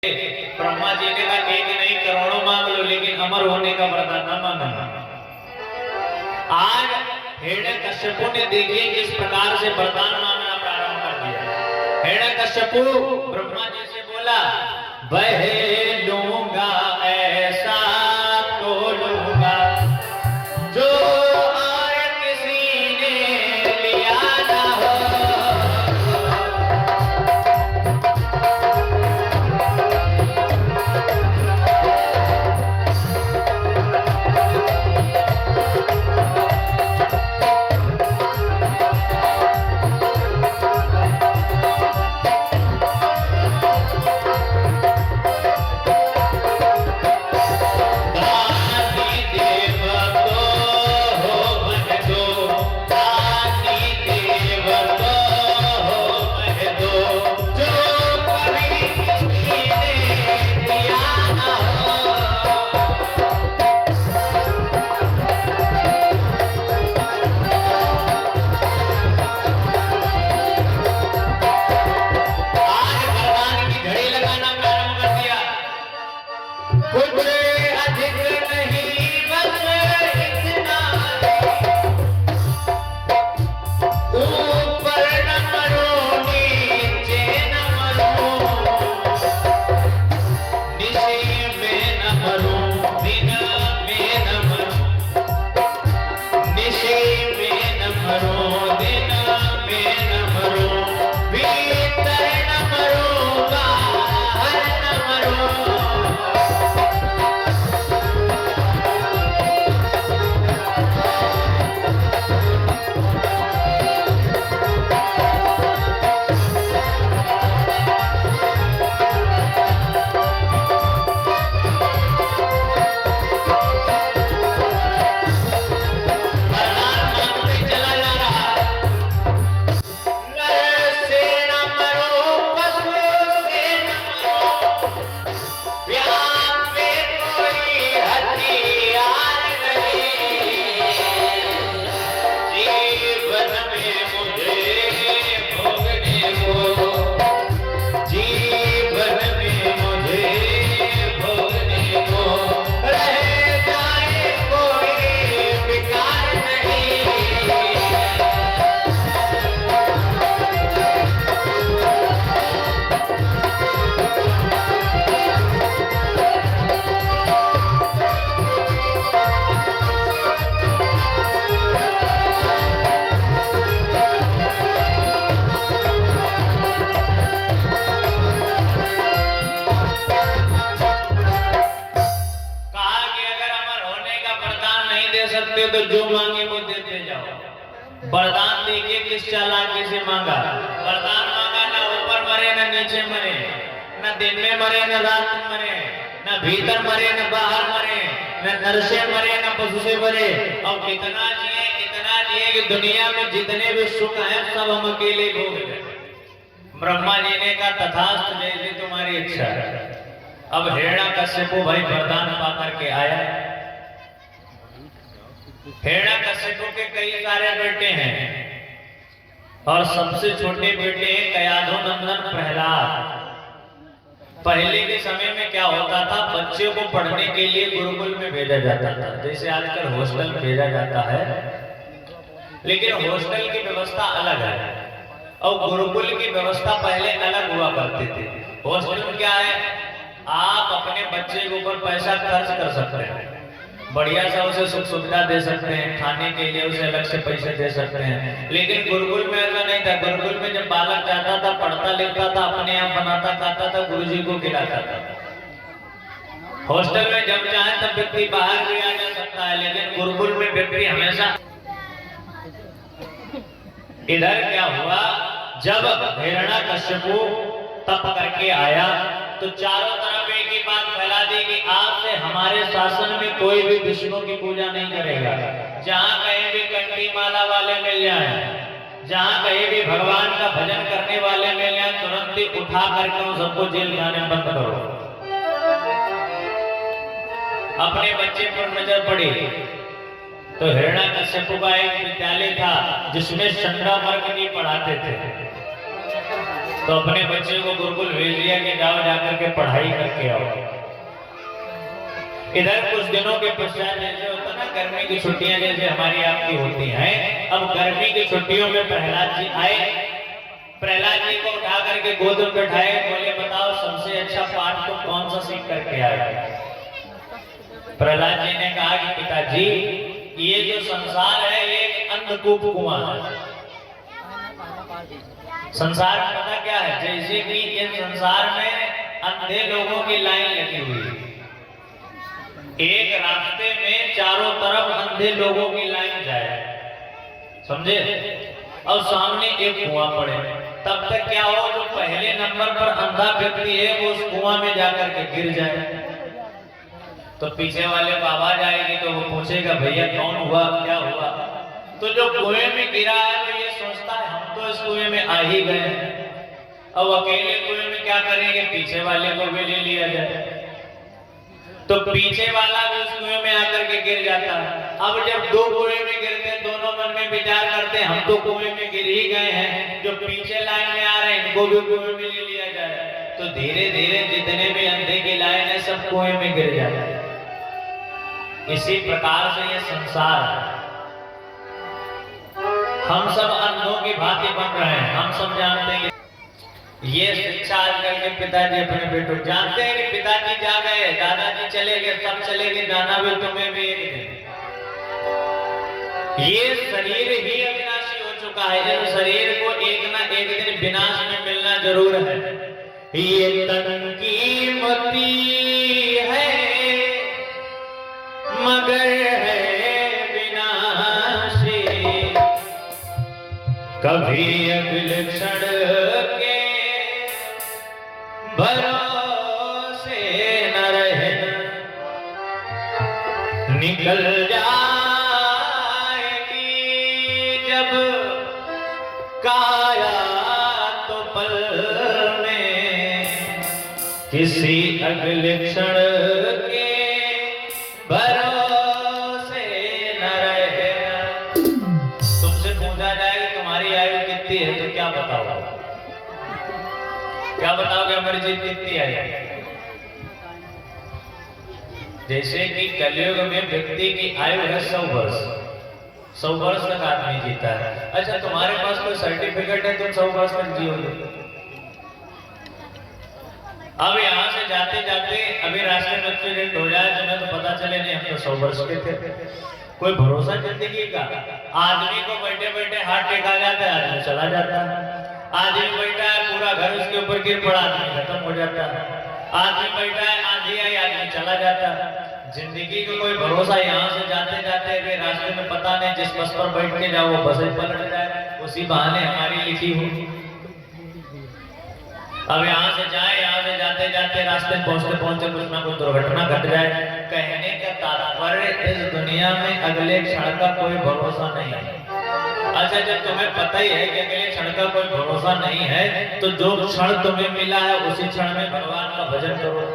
ब्रह्मा जी ने कहा एक नहीं करोड़ों मांग लो लेकिन अमर होने का वरदान न मांगना। आज हिरण्यकश्यपु ने देखिए किस प्रकार से वरदान मांगना प्रारंभ कर दिया। हिरण्यकश्यपु ब्रह्मा जी से बोला, वह लूंगा ऐसा तो लूंगा जो और किसी ने लिया ना हो। तो जो मांगे वो देते जाओ। वरदान देखिए किस चालाकी से मांगा। वरदान मांगा, ना ऊपर मरे ना नीचे मरे, ना दिन में मरे ना रात में मरे, ना भीतर मरे ना बाहर मरे, ना नर से मरे ना पशु से मरे। और कितना जिए कि दुनिया में जितने भी सुख हैं सब हम अकेले भोग लें। ब्रह्मा जी ने कहा तथास्तु, जैसी तुम्हारी इच्छा है। अब हिरण्यकश्यपु भाई वरदान पा करके आया। हिरण्यकश्यपु के कई सारे बेटे हैं और सबसे छोटे बेटे कयाधु नंदन प्रहलाद। पहले के समय में क्या होता था, बच्चे को पढ़ने के लिए गुरुकुल में भेजा जाता था, जैसे आजकल हॉस्टल भेजा जाता है, लेकिन हॉस्टल की व्यवस्था अलग है और गुरुकुल की व्यवस्था पहले अलग हुआ करती थी। हॉस्टल में क्या है, आप अपने बच्चे के ऊपर पैसा खर्च कर सकते हैं, बढ़िया सा उसे सुख सुविधा दे सकते हैं, खाने के लिए उसे अलग से पैसे दे सकते हैं। लेकिन गुरुकुल में ऐसा नहीं था। गुरुकुल में जब बालक जाता था, पढ़ता लिखता था, अपने आप बनाता खाता था, गुरुजी को खिलाता था। हॉस्टल में जब चाहे तब व्यक्ति बाहर भी आ जा सकता है, लेकिन गुरुकुल में व्यक्ति हमेशा। इधर क्या हुआ, जब हिरण्यकश्यपु तप करके आया तो चारों तरफ एक ही बात फैला दी कि आज से हमारे शासन में कोई भी विष्णु की पूजा नहीं करेगा। जहां कहीं भी कंठी माला वाले मिल जाए, जहां कहीं भी भगवान का भजन करने वाले मिल जाए, तुरंत ही उठा करके उन सबको जेल खाने बंद करो। अपने बच्चे पर नजर पड़ी तो हिरण्यकश्यप का एक विद्यालय था जिसमें चंद्रा वर्ग भी पढ़ाते थे। तो अपने बच्चे को गुरुकुल भेज दिया कि जाओ जाकर के पढ़ाई करके आओ। इधर कुछ दिनों के पश्चात जैसे होता ना गर्मी की छुट्टियां जैसे हमारी आपकी होती हैं, अब गर्मी की छुट्टियों में प्रहलाद जी आए। प्रहलाद जी को उठा करके गोद में बैठाए, बोले बताओ सबसे अच्छा पाठ तो कौन सा सीख करके आए। प्रहलाद जी ने कहा कि पिताजी ये जो संसार है ये एक अंधकूप कुआं है। संसार में पता क्या है, जैसे कि इस संसार में अंधे लोगों की लाइन लगी हुई है। एक रास्ते में चारों तरफ अंधे लोगों की लाइन जाए, समझे, और सामने एक कुआं पड़े। तब तक क्या हो, जो पहले नंबर पर अंधा व्यक्ति है वो उस कुआं में जाकर के गिर जाए। तो पीछे वाले को आवाज आएगी तो वो पूछेगा भैया कौन हुआ, क्या हुआ। तो जो कुएं में गिरा है तो ये सोचता है हम तो इस कुएं में आ ही गए, अब अकेले कुएं में क्या करेंगे, पीछे वाले को भी ले लिया जाए। तो पीछे वाला भी उस कुएं में आकर के गिर जाता है। अब जब दो कुएं में गिरते दोनों मन में विचार करते हम तो कुएं में गिर ही गए हैं, जो पीछे लाइन में आ रहे हैं इनको भी कुएं में ले लिया जाए। तो धीरे धीरे जितने भी अंधे की लाइन है सब कुएं में गिर जाते हैं। इसी प्रकार से ये संसार है, हम सब अंधों की भांति बन रहे हैं। हम सब जानते हैं ये शिक्षा आजकल के पिताजी अपने बेटों जानते हैं कि पिताजी जा गए, दादाजी चले गए, सब चले गए, जाना भी तुम्हें भी एक दिन। ये शरीर ही अविनाशी हो चुका है, इस शरीर को एक ना एक दिन विनाश में मिलना जरूर है। ये तन की मती है मगर है विनाशी, कभी अगले क्षण के भरोसे न रहे, निकल जाएगी जब काया तो पल में, किसी अगले क्षण के भरोसे न रहे। तुमसे पूछा जाए तुम्हारी आयु कितनी है तो क्या बताओगे, क्या बताओगे हमारी जीत कितनी है। जैसे कि कलयुग में व्यक्ति की आयु है 100 वर्ष, 100 वर्ष तक आदमी जीता है। अच्छा तुम्हारे पास कोई सर्टिफिकेट है तुम 100 वर्ष तक जियोगे। अब यहाँ से जाते जाते अभी रास्ते में एक्सीडेंट हो जाए तुम्हें तो पता चले नहीं हम तो 100 वर्ष के थे। कोई भरोसा जिंदगी का। आदमी को बैठे बैठे हाथ टेका जाता है, आदमी चला जाता है। आदमी बैठा है पूरा घर उसके ऊपर गिर पड़ा, आदमी खत्म हो जाता है। आदमी बैठा है आंधी आई, आदमी चला जाता है। जिंदगी का कोई भरोसा। यहाँ से जाते जाते अभी रास्ते में पता नहीं जिस बस पर बैठ के जाओ वो बस पलट जाए, उसी बहाने हमारी लिखी हो। अब यहाँ से जाए, यहाँ से जाते जाते रास्ते पहुंचते पहुंचते कुछ ना कुछ दुर्घटना घट जाए। कहने का तात्पर्य इस दुनिया में अगले क्षण का कोई भरोसा नहीं है। अच्छा जब तुम्हें पता ही है कि अगले क्षण का कोई भरोसा नहीं है तो जो क्षण तुम्हें मिला है उसी क्षण में भगवान का भजन करो।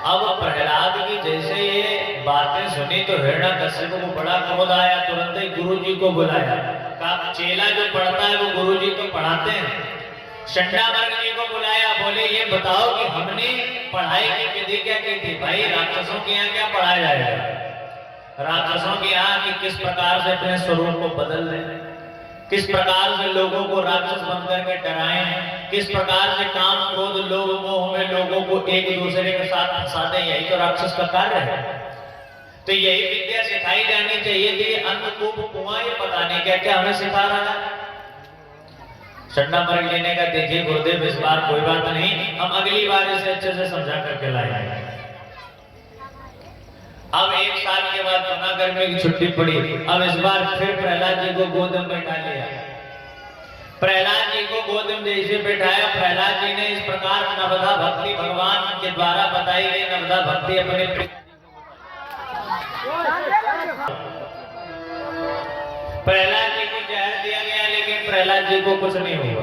अब प्रहलाद की जैसे ये बातें सुनी तो हिरण्यकश्यप को बड़ा क्रोध आया, तुरंत ही गुरु जी को बुलाया। कहा चेला जो पढ़ता है वो गुरु जी को पढ़ाते हैं। शंडामर्ग जी को बुलाया, बोले ये बताओ कि हमने पढ़ाई की विधि क्या की थी। भाई राक्षसों के यहाँ क्या पढ़ाया जाएगा, राक्षसों के यहाँ कि किस प्रकार से अपने स्वरूप को बदल लें, किस प्रकार से लोगों को राक्षस बनकर के डराएं, किस प्रकार से काम क्रोध लोभ मोह में लोगों को एक दूसरे के साथ फंसा दें। यही तो राक्षस का कार्य है। तो यही विद्या सिखाई जानी चाहिए थी। अंधकूप कुआं ये पता नहीं क्या क्या हमें सिखा रहा है। शंडामर्ग लेने का देखिए गुरुदेव इस बार कोई बात नहीं, हम अगली बार इसे अच्छे से समझा करके लाएंगे। अब 1 साल के बाद पुनः गर्मी की छुट्टी पड़ी। अब इस बार फिर प्रहलाद जी को गोद में बैठा लिया। प्रहलाद जी को गोद में जैसे बैठाया, प्रहलाद जी ने इस प्रकार नवधा भक्ति भगवान के द्वारा बताई गई नवधा भक्ति अपने प्रहलाद जी को जहर दिया गया लेकिन प्रहलाद जी को कुछ नहीं हुआ।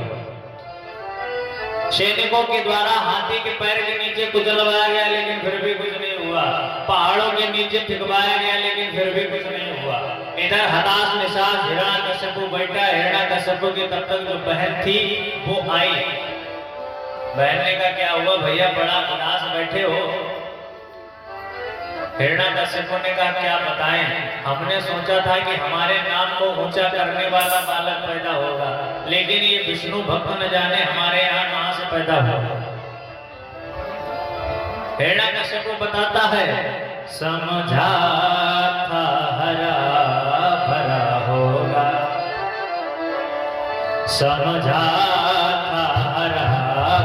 सैनिकों के द्वारा हाथी के पैर के नीचे कुचलवाया गया लेकिन फिर भी कुछ नहीं हुआ। पहाड़ों के नीचे फिकवाया गया लेकिन फिर भी कुछ नहीं हुआ। इधर हताश निशास हिरण्यकश्यप बैठा। हिरण्यकश्यप की तब तक जो बहन थी वो आई। बहन ने कहा क्या हुआ भैया, बड़ा उदास बैठे हो? हिरण्यकश्यप ने कहा क्या बताएं, हमने सोचा था कि हमारे नाम को ऊंचा करने वाला बालक पैदा होगा, लेकिन ये विष्णु भक्त न जाने हमारे यहाँ कहां से पैदा हुआ। हिरण्यकश्यप बताता है समझा था हरा भरा होगा, समझा था हरा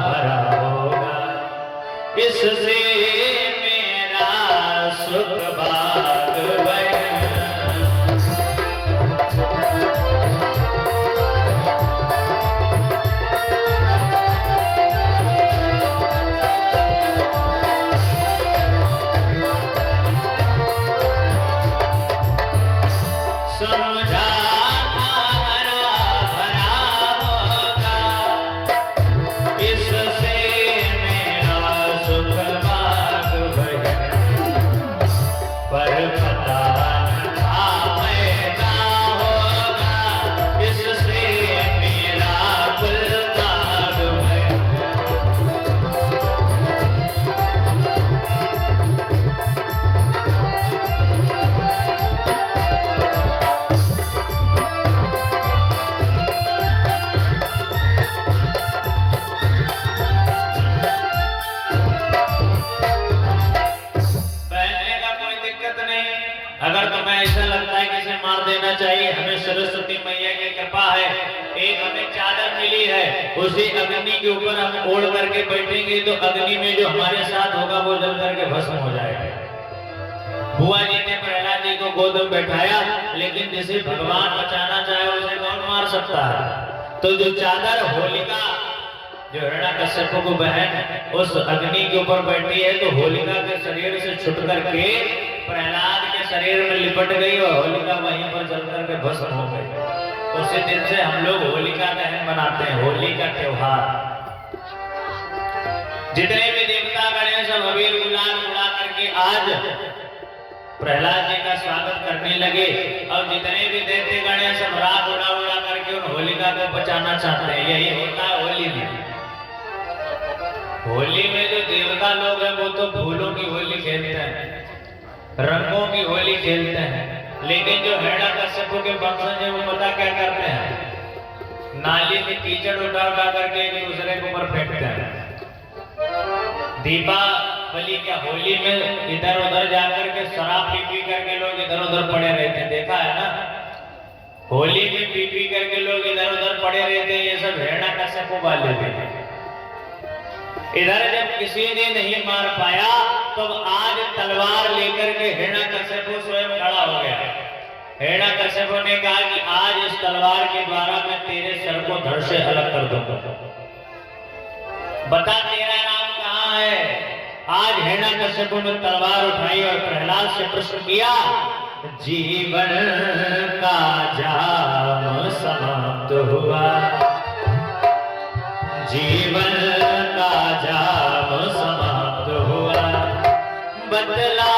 भरा होगा, इससे मेरा सुख भाग बना। समझा अगर तुम्हें ऐसा लगता है कि इसे मार देना चाहिए, हमें सरस्वती मैया की कृपा है, एक हमें चादर मिली है, उसी अग्नि के ऊपर हम ओढ़ करके बैठेंगे तो अग्नि में जो हमारे साथ होगा वो जल करके भस्म हो जाएगा। बुआ जी ने प्रहलाद जी को गोद में बैठाया, लेकिन जिसे भगवान बचाना चाहे उसे कौन मार सकता है। तो जो चादर होलिका, जो हिरण्यकश्यप को बहन उस अग्नि के ऊपर बैठी है, तो होलिका के शरीर से छुट करके प्रहलाद के शरीर में लिपट गई और होलिका वहीं पर जल करके भस्म हो गई। उसी दिन से हम लोग होलिका दहन मनाते हैं, होली का त्योहार। जितने भी देवता गण हैं सब अबीर गुलाल उड़ा करके आज प्रहलाद जी का स्वागत करने लगे, और जितने भी देवते गण हैं सब राग उड़ा उड़ा करके उन होलिका को बचाना चाहते हैं। यही होता है होली में। होली में जो देवता लोग हैं वो तो फूलों की होली खेलते हैं, रंगों की होली खेलते हैं, लेकिन जो हिरण्यकश्यप के वंशज हैं वो पता क्या करते हैं, नाली में कीचड़ उठा उठा करके एक दूसरे के ऊपर फेंकते हैं। दीपावली क्या होली में इधर उधर जाकर के शराब पी पी करके लोग इधर उधर पड़े रहते हैं, देखा है ना? होली में पी पी करके लोग इधर उधर पड़े रहते हैं, ये सब हिरण्यकश्यप वाले थे। इधर जब किसी ने नहीं मार पाया तो आज तलवार लेकर के हिरण्यकश्यप स्वयं खड़ा हो गया। हिरण्यकश्यप ने कहा कि आज इस तलवार के द्वारा मैं तेरे सर को धड़ से अलग कर दूंगा। बता तेरा नाम कहाँ है? आज हिरण्यकश्यप ने तलवार उठाई और प्रहलाद से प्रश्न किया, जीवन का जाम समाप्त हुआ, जीवन का जाम समाप्त हुआ, बदला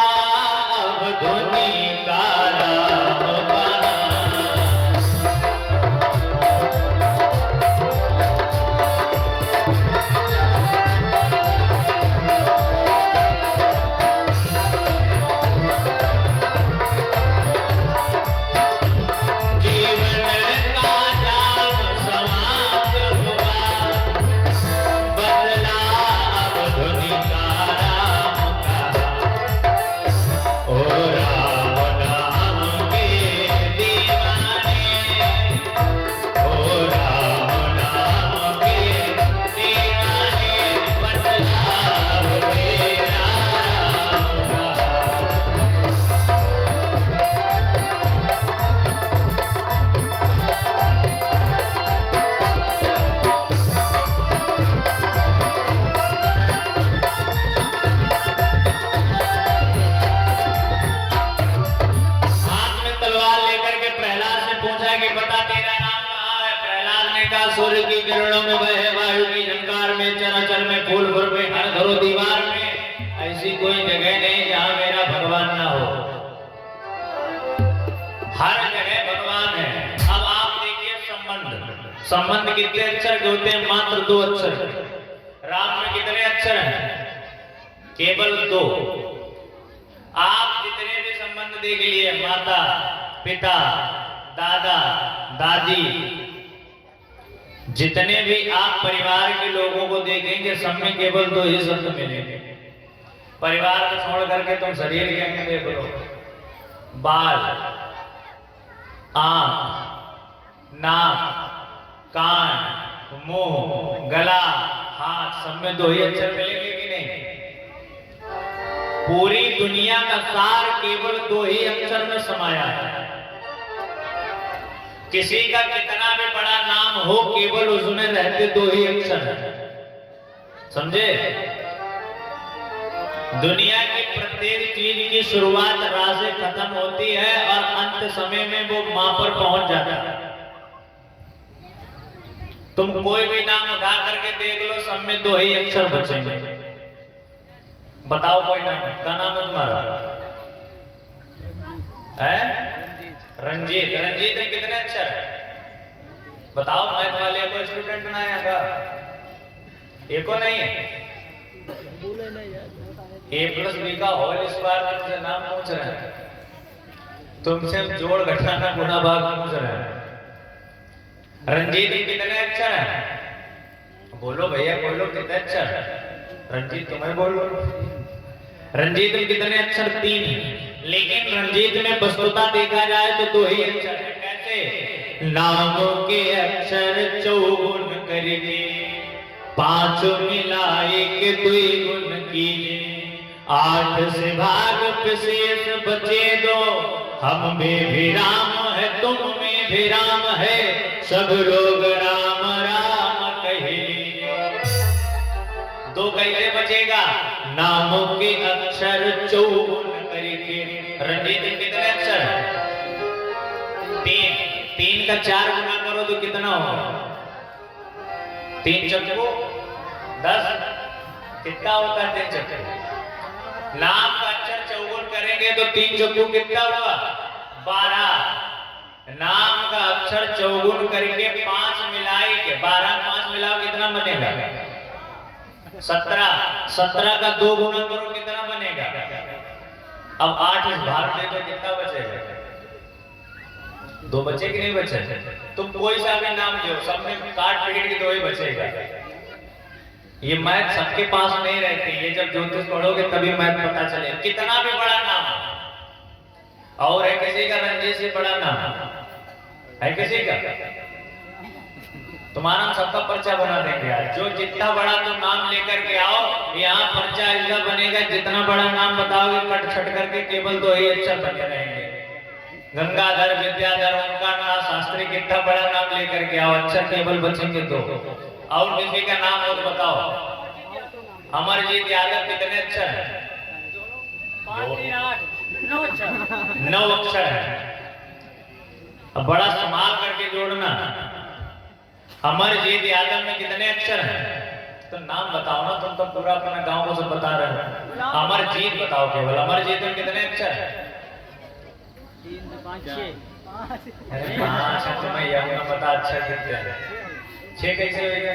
अब धुनी का राम बना। सूर्य की किरणों में, बहे वायु की झंकार में, चराचर में, फूल भर में, हर घरों दीवार में, ऐसी कोई जगह नहीं जहां मेरा भगवान ना हो। हर संबंध कितने अक्षर के होते हैं? मात्र 2 अक्षर। राम में कितने अक्षर हैं? केवल 2। आप जितने भी संबंध देख लिए, माता पिता दादा दादी, जितने भी आप परिवार के लोगों को देखेंगे सब में केवल 2 ही शब्द मिलेंगे। परिवार को छोड़ करके तुम शरीर के अंग देख लो, बाल, आंख, नाक, कान, मुंह, गला, हाथ, सब में 2 ही अक्षर मिलेंगे कि नहीं? पूरी दुनिया का सार केवल 2 ही अक्षर में समाया है। किसी का कितना भी बड़ा नाम हो, केवल उसमें रहते 2 ही अक्षर हैं। समझे? दुनिया की प्रत्येक चीज की शुरुआत रा से खत्म होती है और अंत समय में वो मां पर पहुंच जाता है। तुम कोई भी नाम उठा करके देख लो, सब में 2 ही अक्षर बचेंगे। बताओ कोई नाम, क्या नाम है तुम्हारा? है रंजीत। रंजीत में कितने अक्षर है? बताओ। मैथ वाले को स्टूडेंट बनाया था, एको नहीं है। A+B का होल स्क्वायर तुमसे नाम पूछ रहे हैं, तुमसे हम जोड़ घटाना गुणा भाग पूछ रहे हैं। रंजीत में कितने अक्षर हैं? बोलो भैया, बोलो कितने अक्षर? रंजीत तुम्हें बोलो। रंजीत में कितने अक्षर? 3। लेकिन रंजीत में वस्तुता देखा जाए तो 2 ही अक्षर है। कैसे? नामों के अक्षर 54 करके, 5 मिलाए के 2 गुण कीजिए, 8 से भाग विशेष बचे 2, हम में भी राम है तुम में भी राम है, सब लोग राम राम कहे। 2 कैसे बचेगा? नामों के अक्षर 54 करके। रंजीत में कितने अक्षर है? 3। 3 का 4 गुना करो तो कितना होगा? 3 चक्कू 10। कितना होता है 3 चक्कू? नाम का अक्षर 54 करेंगे तो 3 चक्कू कितना हुआ? 12। नाम का अक्षर 54 करके 5 मिलाए के 12 5 मिलाओ कितना बनेगा? 17। 17 का 2 गुना करो कितना बनेगा? अब 8 इस भाग में तो कितना बचेगा? 2 बचे कि नहीं बचे? तुम कोई सा भी नाम लो, सब में काट पीट के 2 ही बचेगा। ये मैथ सबके पास नहीं रहती, ये जब ज्योतिष पढ़ोगे तभी मैथ पता चले। कितना भी बड़ा नाम और है किसी का रंजीत से बड़ा नाम है किसी का? तुम्हारा हम सबका पर्चा बना देंगे आज। जो जितना बड़ा तुम नाम लेकर के आओ, यहाँ पर्चा ऐसा बनेगा, जितना बड़ा नाम बताओगे कट छट करके केवल 2 ही अक्षर बने रहेंगे। गंगाधर, विद्याधर, ओंकारनाथ, शास्त्री, कितना बड़ा नाम लेकर के आओ, अक्षर केवल बचेंगे 2। और किसी का नाम हो तो बताओ। अमरजीत यादव कितने अक्षर है? 9 अक्षर है। अब बड़ा संभाल करके जोड़ना। अमरजीत यादव में कितने अक्षर हैं? तो नाम बताओ ना, तुम तो पूरा अपना गांव को सब बता रहे हो। अमरजीत बताओ केवल। अमरजीत में कितने अक्षर हैं? 3 5 6। अरे 5 है, तुम्हें यह ना पता अक्षर कितने हैं? 6 कैसे होगा?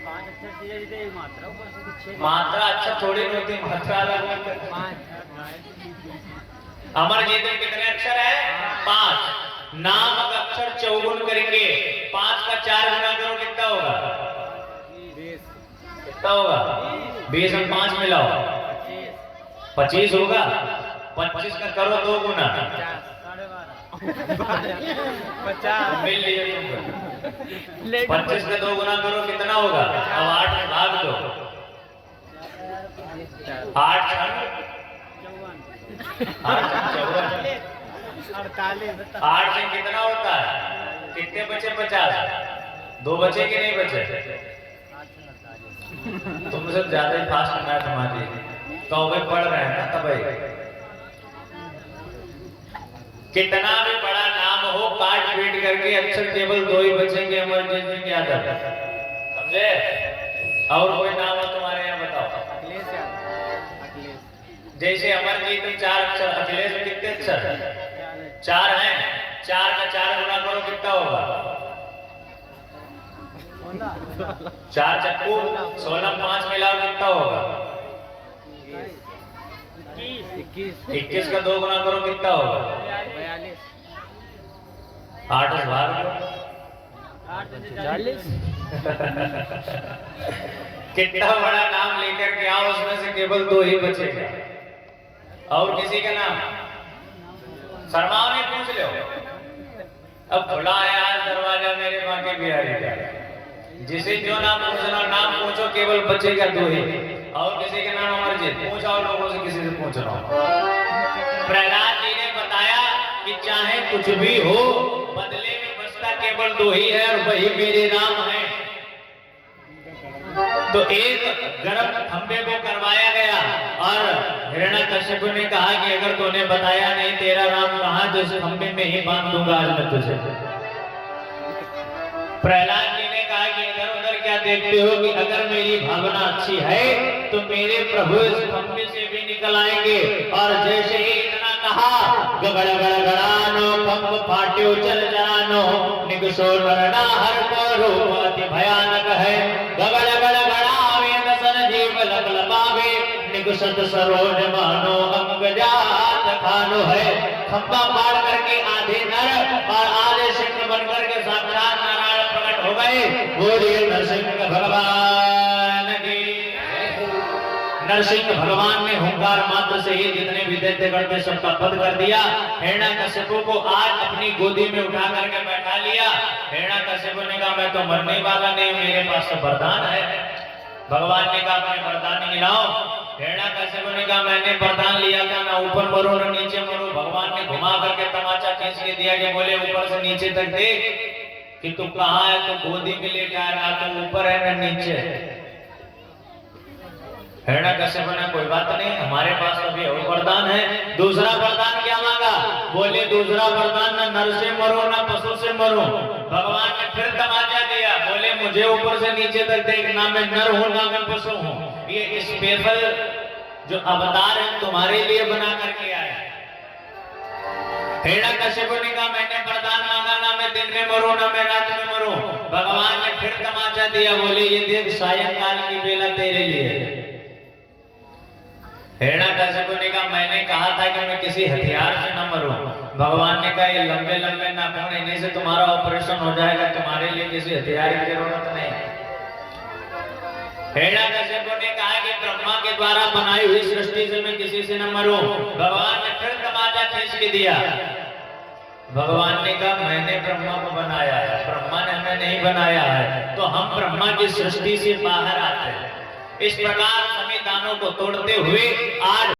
5 अक्षर चाहिए, मात्रा ऊपर से 6। मात्रा अच्छा थोड़ी होती, मात्रा अलग होती है। अमरजीत में कितने अक्षर है? 5। नाम का अक्षर 54 करके 5 का 4 गुना करो कितना होगा? 20। कितना होगा? 20 में 5 मिलाओ 25 होगा। 25 का करो 2 गुना 50। मिल लिए तुमको। 25 का 2 गुना करो कितना होगा? अब 8 में भाग दो। 8 छंग 8 से कितना होता है? कितने बचे? 50। 2 बचे कि नहीं बचे? तुमसे ज्यादा ही फास्ट मैथ हमारी कौवे पढ़ रहे हैं ना तभी। कितना भी बड़ा नाम हो, काट पीट करके अक्षर केवल 2 ही बचेंगे। अमरजीत के यादव, समझे? और कोई नाम हो तुम्हारे यहाँ बताओ। जैसे अमरजीत में 4 अक्षर, अखिलेश में कितने अक्षर? 4 हैं। 4 का 4 गुना करो कितना होगा? 4 चक्कू 16 5 मिलाओ कितना होगा? 21 का 2 गुना करो कितना होगा? 40 कितना बड़ा नाम लेकर के आओ, उसमें से केवल 2 ही बचेगा। और किसी का नाम शर्माओ नहीं, पूछ लो। अब खुला है आज दरवाजा मेरे माँ के बिहारी का, जिसे जो नाम पूछना नाम पूछो, केवल बचेगा 2 ही। और किसी के नाम अमरजीत, पूछो और लोगों से किसी से पूछ रहा हूं। प्रहलाद जी ने बताया कि चाहे कुछ भी हो, बदले में बचता केवल 2 ही है और वही मेरे नाम है। तो एक गर्म खंबे को करवाया गया और हिरण्यकश्यप ने कहा कि अगर तूने बताया नहीं तेरा नाम कहां, तो इस खंबे में ही बांध दूंगा आज मैं तुझे। प्रहलाद जी ने कहा कि इधर उधर क्या देखते हो, कि अगर मेरी भावना अच्छी है तो मेरे प्रभु इस खंबे से भी निकल आएंगे। और जैसे ही इतना कहा, गगड़ गड़गड़ानो खंब फाट्यो चल जानो, निगसो नरना हर को रूप अति भयानक है। गगड़ गड़गड़ावे दसन जीव लबलबावे, निगसत सरोज मानो अंग जात खानो है। खंबा फाड़ करके आधे नर और आधे सिंह बन करके साक्षात नारायण प्रकट हो गए। बोलिए नरसिंह भगवान की। नरसिंह भगवान ने हुंकार मात्र से ही जितने भी दैत्य करते सबका वध कर दिया। हिरण्यकश्यप को आज अपनी गोदी में उठा करके बैठा लिया। हिरण्यकश्यप ने कहा मैं तो मरने वाला नहीं, मेरे पास तो वरदान है। भगवान ने कहा अपने वरदान मिलाओ। हिरण्यकश्यप ने कहा मैंने वरदान लिया था, ना ऊपर मरो ना नीचे मरो। भगवान ने घुमा करके तमाचा खींच के दिया कि बोले ऊपर से नीचे तक देख कि तू कहाँ है, तो गोदी में लेटा है, ना तो ऊपर है ना नीचे है। हिरण्यकश्यप ने कोई बात नहीं, हमारे पास अभी और वरदान है। दूसरा वरदान क्या मांगा? बोले दूसरा वरदान ना नर से मरो ना पशु से मरो। भगवान ने फिर तमाचा दिया, बोले मुझे ऊपर से नीचे तक देख, ना मैं नर हूं ना मैं पशु हूं। ये स्पेशल जो अवतार है तुम्हारे लिए बना करके आया। हिरण्यकश्यप ने कहा मैंने वरदान मांगा, ना मैं दिन में मरूं ना मैं रात में मरूं। भगवान ने फिर तमाचा दिया, बोले ये देख सायंकाल की बेला तेरे लिए। हिरण्यकश्यप ने कहा मैंने कहा था कि मैं किसी हथियार से न मरूं। भगवान ने कहा ये लंबे लंबे नाखून, इन्हीं से तुम्हारा ऑपरेशन हो जाएगा, तुम्हारे लिए किसी हथियार की जरूरत नहीं। हिरण्यकश्यप ने कहा कि ब्रह्मा के द्वारा बनाई हुई सृष्टि से मैं किसी से न मरूं। भगवान ने फिर तमाचा खींच के दिया। भगवान ने कहा मैंने ब्रह्मा को बनाया है, ब्रह्मा ने हमें नहीं बनाया है, तो हम ब्रह्मा की सृष्टि से बाहर आते हैं। इस प्रकार संविधानों को तोड़ते हुए आज